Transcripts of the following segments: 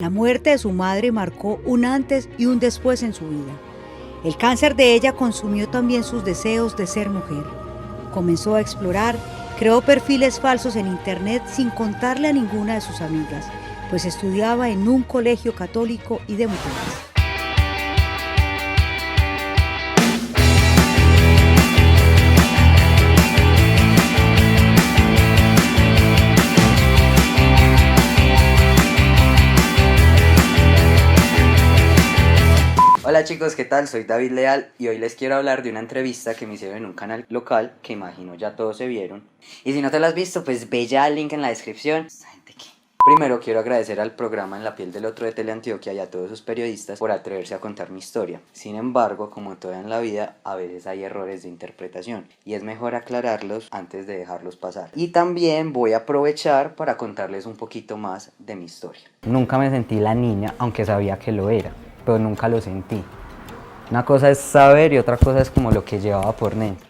La muerte de su madre marcó un antes y un después en su vida. El cáncer de ella consumió también sus deseos de ser mujer. Comenzó a explorar, creó perfiles falsos en internet sin contarle a ninguna de sus amigas, pues estudiaba en un colegio católico y de mujeres. Hola chicos, ¿qué tal? Soy David Leal y hoy les quiero hablar de una entrevista que me hicieron en un canal local que imagino ya todos se vieron. Y si no te la has visto, pues ve ya el link en la descripción. ¿Esta gente qué? Primero quiero agradecer al programa En la piel del otro de Teleantioquia y a todos sus periodistas por atreverse a contar mi historia. Sin embargo, como todo en la vida, a veces hay errores de interpretación y es mejor aclararlos antes de dejarlos pasar. Y también voy a aprovechar para contarles un poquito más de mi historia. Nunca me sentí la niña, aunque sabía que lo era, pero nunca lo sentí. Una cosa es saber y otra cosa es como lo que llevaba por dentro.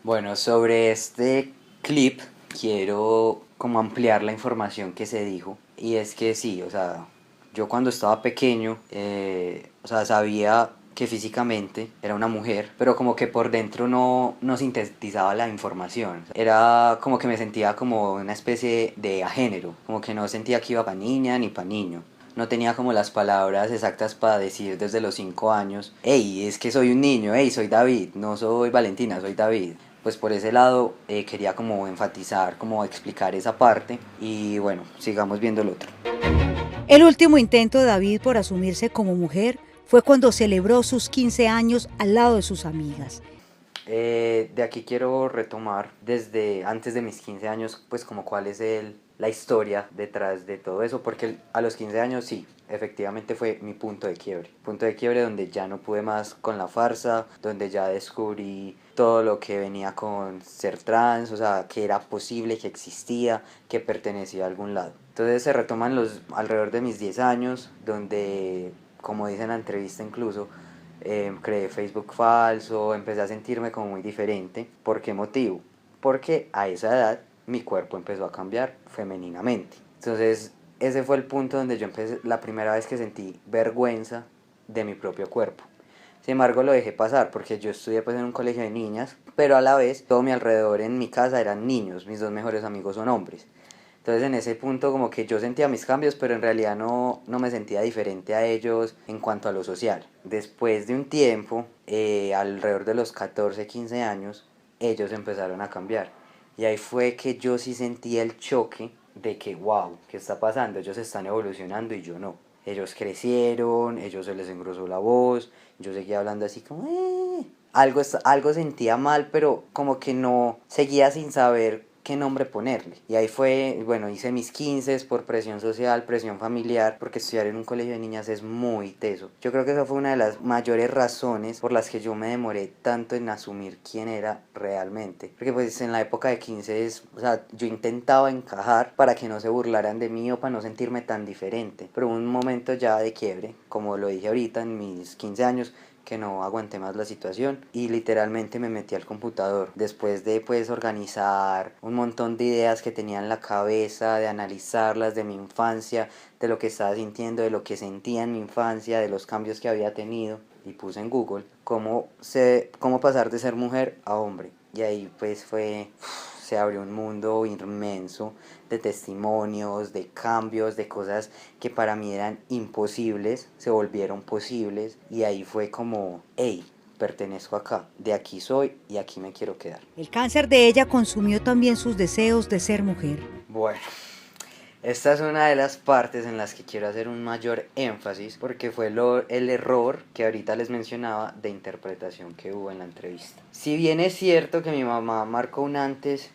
Bueno, sobre este clip quiero como ampliar la información que se dijo. Y es que sí, o sea, yo cuando estaba pequeño, o sea, sabía que físicamente era una mujer, pero como que por dentro no sintetizaba la información. Era como que me sentía como una especie de agénero, como que no sentía que iba para niña ni para niño. No tenía como las palabras exactas para decir desde los 5 años, hey, es que soy un niño, hey, soy David, no soy Valentina, soy David. Pues por ese lado quería como enfatizar, como explicar esa parte y bueno, sigamos viendo el otro. El último intento de David por asumirse como mujer fue cuando celebró sus 15 años al lado de sus amigas. De aquí quiero retomar desde antes de mis 15 años, pues como cuál es la historia detrás de todo eso, porque a los 15 años sí, efectivamente fue mi punto de quiebre donde ya no pude más con la farsa, donde ya descubrí todo lo que venía con ser trans, o sea, que era posible, que existía, que pertenecía a algún lado. Entonces se retoman los alrededor de mis 10 años, donde, como dice en la entrevista incluso, creé Facebook falso, empecé a sentirme como muy diferente. ¿Por qué motivo? Porque a esa edad mi cuerpo empezó a cambiar femeninamente. Entonces ese fue el punto donde yo empecé, la primera vez que sentí vergüenza de mi propio cuerpo. Sin embargo lo dejé pasar porque yo estudié pues en un colegio de niñas, pero a la vez todo mi alrededor en mi casa eran niños, mis dos mejores amigos son hombres. Entonces en ese punto como que yo sentía mis cambios, pero en realidad no me sentía diferente a ellos en cuanto a lo social. Después de un tiempo, alrededor de los 14 15 años, ellos empezaron a cambiar. Y ahí fue que yo sí sentí el choque de que, wow, ¿qué está pasando? Ellos están evolucionando y yo no. Ellos crecieron, ellos se les engrosó la voz, yo seguía hablando así como, algo sentía mal, pero como que no, seguía sin saber qué nombre ponerle. Y ahí fue, bueno, hice mis 15 por presión social, presión familiar, porque estudiar en un colegio de niñas es muy teso. Yo creo que esa fue una de las mayores razones por las que yo me demoré tanto en asumir quién era realmente. Porque pues en la época de 15 o sea, yo intentaba encajar para que no se burlaran de mí o para no sentirme tan diferente. Pero hubo un momento ya de quiebre, como lo dije ahorita, en mis 15 años, que no aguanté más la situación y literalmente me metí al computador después de pues organizar un montón de ideas que tenía en la cabeza, de analizarlas de mi infancia, de lo que estaba sintiendo, de lo que sentía en mi infancia, de los cambios que había tenido, y puse en Google cómo pasar de ser mujer a hombre, y ahí pues se abrió un mundo inmenso de testimonios, de cambios, de cosas que para mí eran imposibles, se volvieron posibles y ahí fue como, hey, pertenezco acá, de aquí soy y aquí me quiero quedar. El cáncer de ella consumió también sus deseos de ser mujer. Bueno, esta es una de las partes en las que quiero hacer un mayor énfasis porque fue el error que ahorita les mencionaba de interpretación que hubo en la entrevista. Si bien es cierto que mi mamá marcó un antes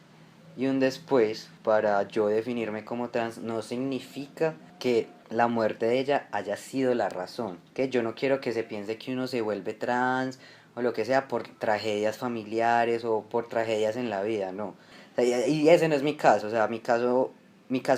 y un después para yo definirme como trans, no significa que la muerte de ella haya sido la razón. Que yo no quiero que se piense que uno se vuelve trans o lo que sea por tragedias familiares o por tragedias en la vida, no. O sea, y ese no es mi caso, o sea, mi caso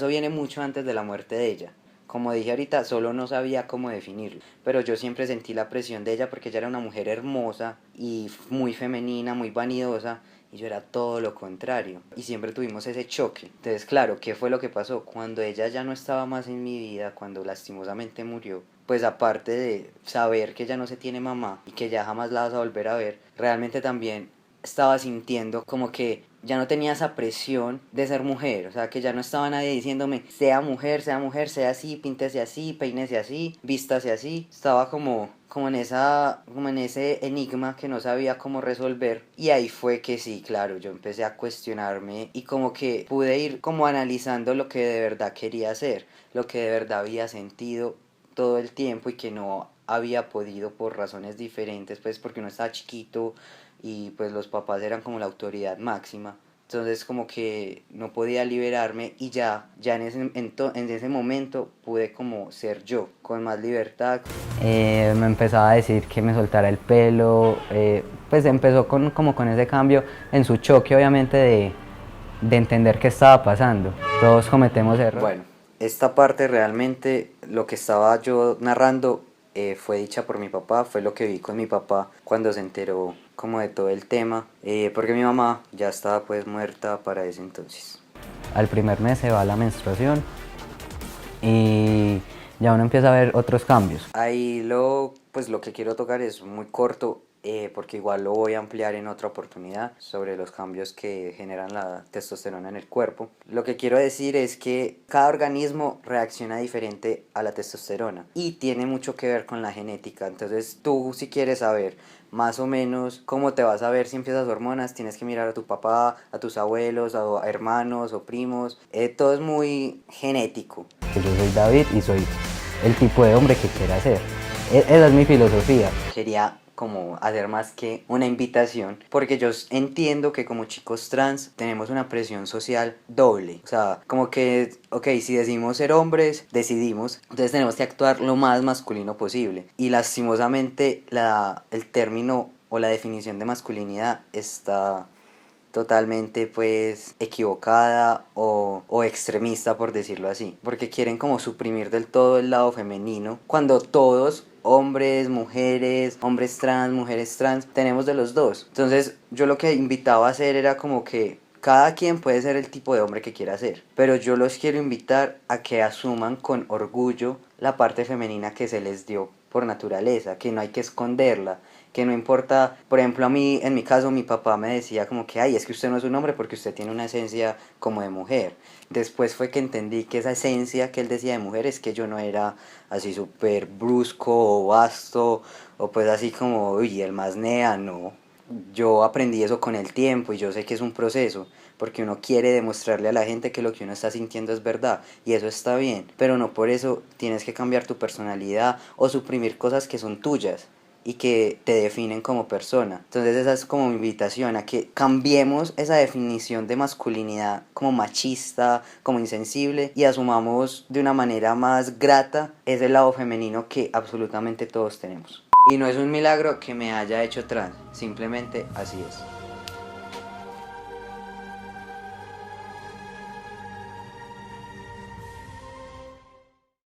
viene mucho antes de la muerte de ella. Como dije ahorita, solo no sabía cómo definirlo, pero yo siempre sentí la presión de ella porque ella era una mujer hermosa y muy femenina, muy vanidosa, y yo era todo lo contrario y siempre tuvimos ese choque. Entonces, claro, ¿qué fue lo que pasó? Cuando ella ya no estaba más en mi vida, cuando lastimosamente murió, pues aparte de saber que ya no se tiene mamá y que ya jamás la vas a volver a ver, realmente también estaba sintiendo como que ya no tenía esa presión de ser mujer, o sea, que ya no estaba nadie diciéndome, sea mujer, sea así, píntese así, peínese así, vístase así. Estaba como en ese enigma que no sabía cómo resolver. Y ahí fue que sí, claro, yo empecé a cuestionarme y como que pude ir como analizando lo que de verdad quería hacer, lo que de verdad había sentido todo el tiempo y que no había podido por razones diferentes, pues porque uno estaba chiquito y pues los papás eran como la autoridad máxima. Entonces como que no podía liberarme y ya en ese momento pude como ser yo, con más libertad. Me empezaba a decir que me soltara el pelo, pues empezó como con ese cambio en su choque obviamente de entender qué estaba pasando. Todos cometemos errores. Bueno, esta parte realmente lo que estaba yo narrando fue dicha por mi papá, fue lo que vi con mi papá cuando se enteró como de todo el tema, porque mi mamá ya estaba pues muerta para ese entonces. Al primer mes se va la menstruación y ya uno empieza a ver otros cambios. Ahí pues lo que quiero tocar es muy corto, porque igual lo voy a ampliar en otra oportunidad sobre los cambios que generan la testosterona en el cuerpo. Lo que quiero decir es que cada organismo reacciona diferente a la testosterona y tiene mucho que ver con la genética. Entonces tú, si quieres saber más o menos cómo te vas a ver si empiezas hormonas, tienes que mirar a tu papá, a tus abuelos, a hermanos o primos. Todo es muy genético. Yo soy David y soy el tipo de hombre que quiere hacer. Esa es mi filosofía. Quería como hacer más que una invitación, porque yo entiendo que como chicos trans tenemos una presión social doble, o sea, como que, ok, si decidimos ser hombres, decidimos, entonces tenemos que actuar lo más masculino posible, y lastimosamente el término o la definición de masculinidad está totalmente pues equivocada o extremista, por decirlo así, porque quieren como suprimir del todo el lado femenino cuando todos, hombres, hombres trans, mujeres trans, tenemos de los dos. Entonces yo lo que invitaba a hacer era como que cada quien puede ser el tipo de hombre que quiera ser, pero yo los quiero invitar a que asuman con orgullo la parte femenina que se les dio por naturaleza, que no hay que esconderla, que no importa. Por ejemplo, a mí, en mi caso, mi papá me decía como que, ay, es que usted no es un hombre porque usted tiene una esencia como de mujer. Después fue que entendí que esa esencia que él decía de mujer es que yo no era así súper brusco o vasto, o pues así como, uy, el más nea, no. Yo aprendí eso con el tiempo y yo sé que es un proceso, porque uno quiere demostrarle a la gente que lo que uno está sintiendo es verdad, y eso está bien, pero no por eso tienes que cambiar tu personalidad o suprimir cosas que son tuyas y que te definen como persona. Entonces esa es como mi invitación a que cambiemos esa definición de masculinidad como machista, como insensible, y asumamos de una manera más grata ese lado femenino que absolutamente todos tenemos. Y no es un milagro que me haya hecho trans, simplemente así es.